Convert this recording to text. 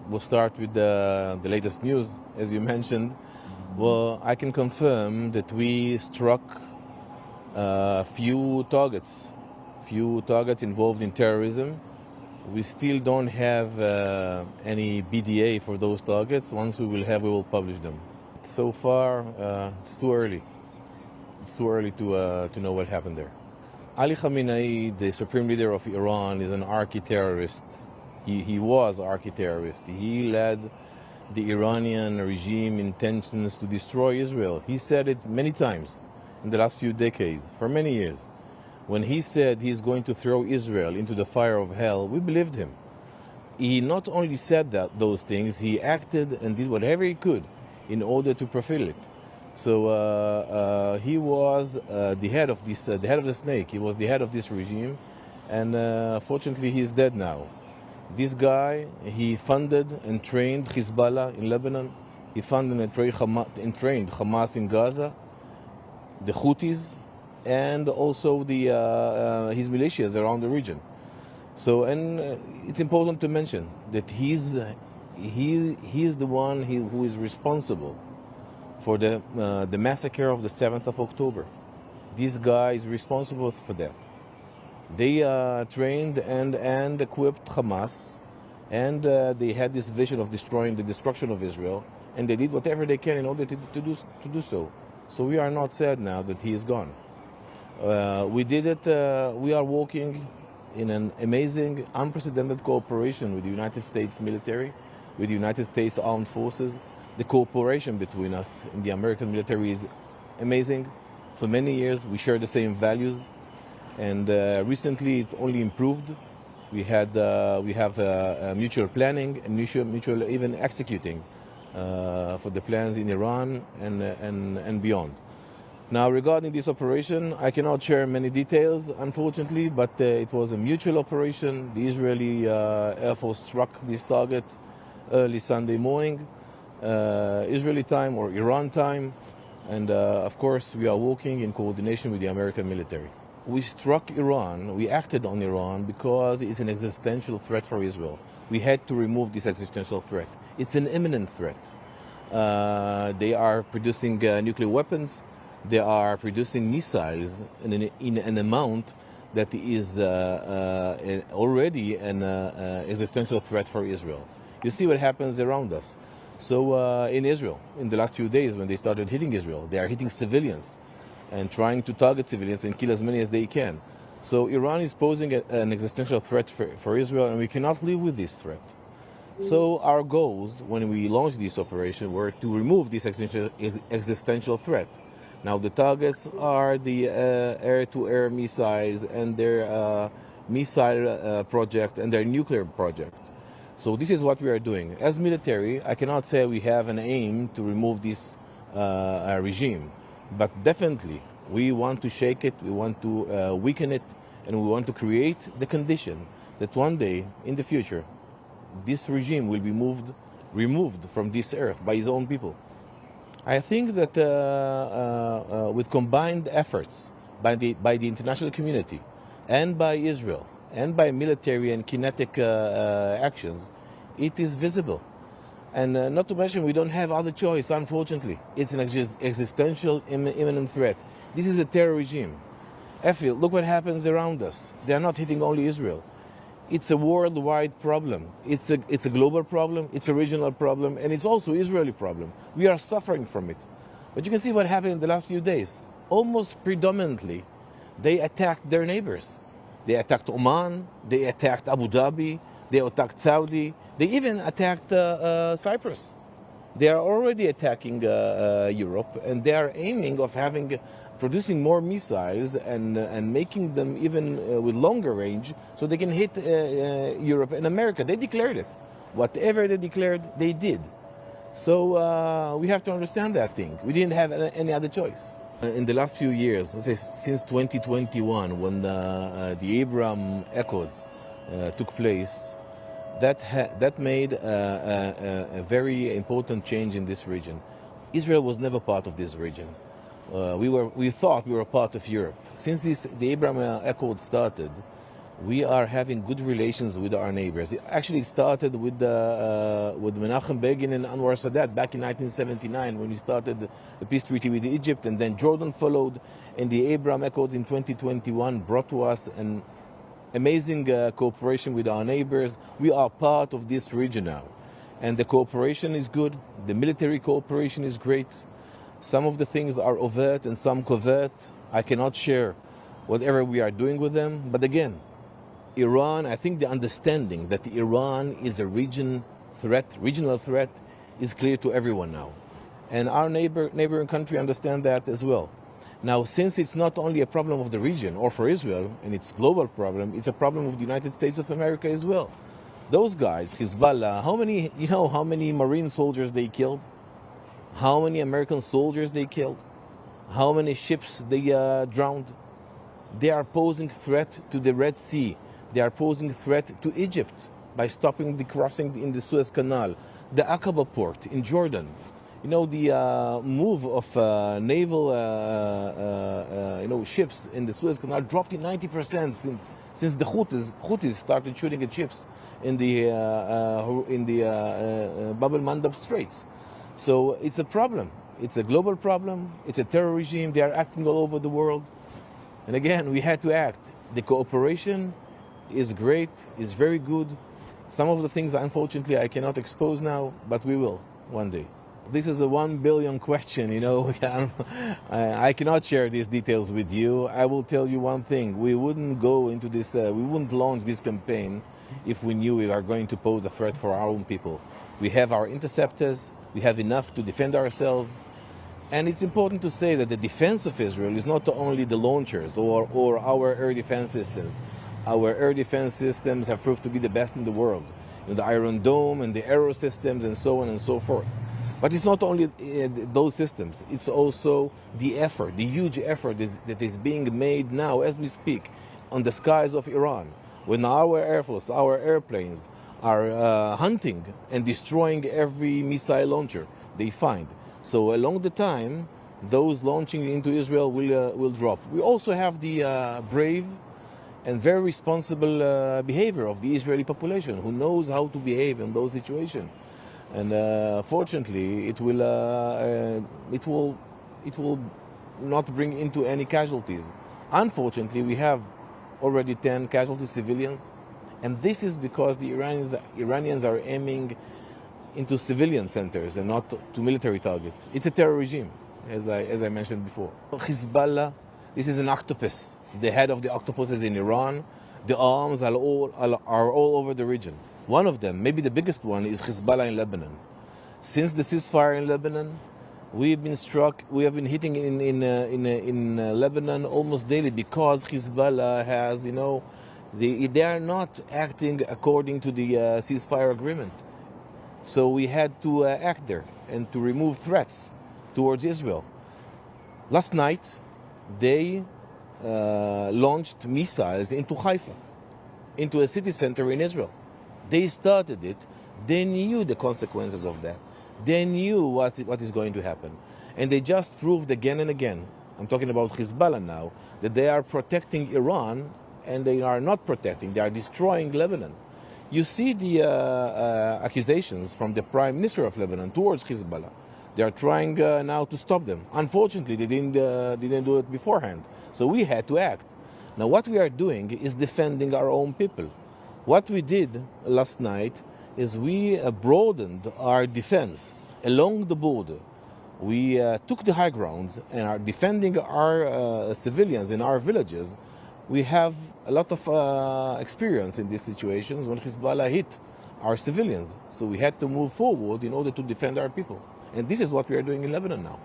we'll start with the latest news, as you mentioned. Well, I can confirm that we struck few targets involved in terrorism. We still don't have any BDA for those targets. Once we will have, we will publish them. So far, it's too early. It's too early to know what happened there. Ali Khamenei, the supreme leader of Iran, is an archi-terrorist. He was archi-terrorist. He led the Iranian regime intentions to destroy Israel. He said it many times in the last few decades, for many years. When he said he's going to throw Israel into the fire of hell, we believed him. He not only said those things, he acted and did whatever he could in order to fulfill it. So he was the head of the snake. He was the head of this regime, and fortunately he's dead now. This guy, he funded and trained Hezbollah in Lebanon. He funded and trained Hamas in Gaza, the Houthis, and also his militias around the region. So, and it's important to mention that he's the one who is responsible for the massacre of the 7th of October. This guy is responsible for that. They trained and equipped Hamas, and they had this vision of destroying the destruction of Israel, and they did whatever they can in order to do so. So we are not sad now that he is gone. We did it. We are working in an amazing, unprecedented cooperation with the United States military, with the United States Armed Forces. The cooperation between us in the American military is amazing. For many years, we share the same values, and recently it only improved. We have mutual planning and mutual even executing for the plans in Iran and beyond. Now, regarding this operation, I cannot share many details, unfortunately, but it was a mutual operation. The Israeli Air Force struck this target early Sunday morning, Israeli time or Iran time, and of course we are working in coordination with the American military. We struck Iran, we acted on Iran because it's an existential threat for Israel. We had to remove this existential threat. It's an imminent threat. They are producing nuclear weapons. They are producing missiles in an amount that is already an existential threat for Israel. You see what happens around us. So in Israel, in the last few days when they started hitting Israel, they are hitting civilians and trying to target civilians and kill as many as they can. So Iran is posing an existential threat for Israel, and we cannot live with this threat. So our goals when we launched this operation were to remove this existential threat. Now the targets are the air-to-air missiles and their missile project and their nuclear project. So this is what we are doing. As military, I cannot say we have an aim to remove this regime, but definitely we want to shake it, we want to weaken it, and we want to create the condition that one day in the future this regime will be removed from this earth by his own people. I think that with combined efforts by the international community and by Israel and by military and kinetic actions, it is visible. And not to mention, we don't have other choice, unfortunately. It's an existential, imminent threat. This is a terror regime. Efil, look what happens around us. They are not hitting only Israel. It's a worldwide problem. It's a global problem, it's a regional problem, and it's also an Israeli problem. We are suffering from it. But you can see what happened in the last few days. Almost predominantly, they attacked their neighbors. They attacked Oman, they attacked Abu Dhabi, they attacked Saudi, they even attacked Cyprus. They are already attacking Europe, and they are aiming of producing more missiles and making them even with longer range so they can hit Europe and America. They declared it. Whatever they declared, they did. So we have to understand that thing. We didn't have any other choice. In the last few years, let's say since 2021, when the Abraham Accords took place, that made a very important change in this region. Israel was never part of this region. We thought we were part of Europe. Since the Abraham Accord started, We are having good relations with our neighbors. Actually, it started with Menachem Begin and Anwar Sadat back in 1979 when we started the peace treaty with Egypt, and then Jordan followed, and the Abraham Accords in 2021 brought to us an amazing cooperation with our neighbors. We are part of this region now, and the cooperation is good. The military cooperation is great. Some of the things are overt and some covert. I cannot share whatever we are doing with them, but again, Iran, I think the understanding that Iran is a regional threat is clear to everyone now. And our neighboring country understand that as well. Now, since it's not only a problem of the region or for Israel, and it's a global problem, it's a problem of the United States of America as well. Those guys, Hezbollah, how many Marine soldiers they killed? How many American soldiers they killed? How many ships they drowned? They are posing threat to the Red Sea. They are posing threat to Egypt by stopping the crossing in the Suez Canal, the Aqaba port in Jordan. The move of naval ships in the Suez Canal dropped in 90% since the Houthis started shooting at ships in the Bab el-Mandab Straits. So it's a problem. It's a global problem. It's a terror regime. They are acting all over the world. And again, we had to act. The cooperation is great, is very good. Some of the things, unfortunately, I cannot expose now, but we will one day. This is a 1 billion question, I cannot share these details with you. I will tell you one thing. We wouldn't go into this, we wouldn't launch this campaign if we knew we are going to pose a threat for our own people. We have our interceptors. We have enough to defend ourselves. And it's important to say that the defense of Israel is not only the launchers or our air defense systems. Our air defense systems have proved to be the best in the world. The Iron Dome and the Arrow systems and so on and so forth. But it's not only those systems. It's also the effort, the huge effort that is being made now as we speak on the skies of Iran. When our Air Force, our airplanes are hunting and destroying every missile launcher they find. So along the time, those launching into Israel will drop. We also have the brave and very responsible behavior of the Israeli population who knows how to behave in those situations. And fortunately, it will not bring into any casualties. Unfortunately, we have already 10 casualty civilians, and this is because the Iranians are aiming into civilian centers and not to military targets. It's a terror regime, as I mentioned before. Hezbollah, this is an octopus. The head of the octopus is in Iran. The arms are all over the region. One of them, maybe the biggest one, is Hezbollah in Lebanon. Since the ceasefire in Lebanon, we have been hitting in Lebanon almost daily because Hezbollah has, they are not acting according to the ceasefire agreement. So we had to act there and to remove threats towards Israel. Last night, they launched missiles into Haifa, into a city center in Israel. They started it. They knew the consequences of that. They knew what is going to happen. And they just proved again and again, I'm talking about Hezbollah now, that they are protecting Iran, and they are not protecting, they are destroying Lebanon. You see the accusations from the Prime Minister of Lebanon towards Hezbollah. They are trying now to stop them. Unfortunately, they didn't do it beforehand. So we had to act. Now what we are doing is defending our own people. What we did last night is we broadened our defense along the border. We took the high grounds and are defending our civilians in our villages. We have a lot of experience in these situations when Hezbollah hit our civilians. So we had to move forward in order to defend our people. And this is what we are doing in Lebanon now.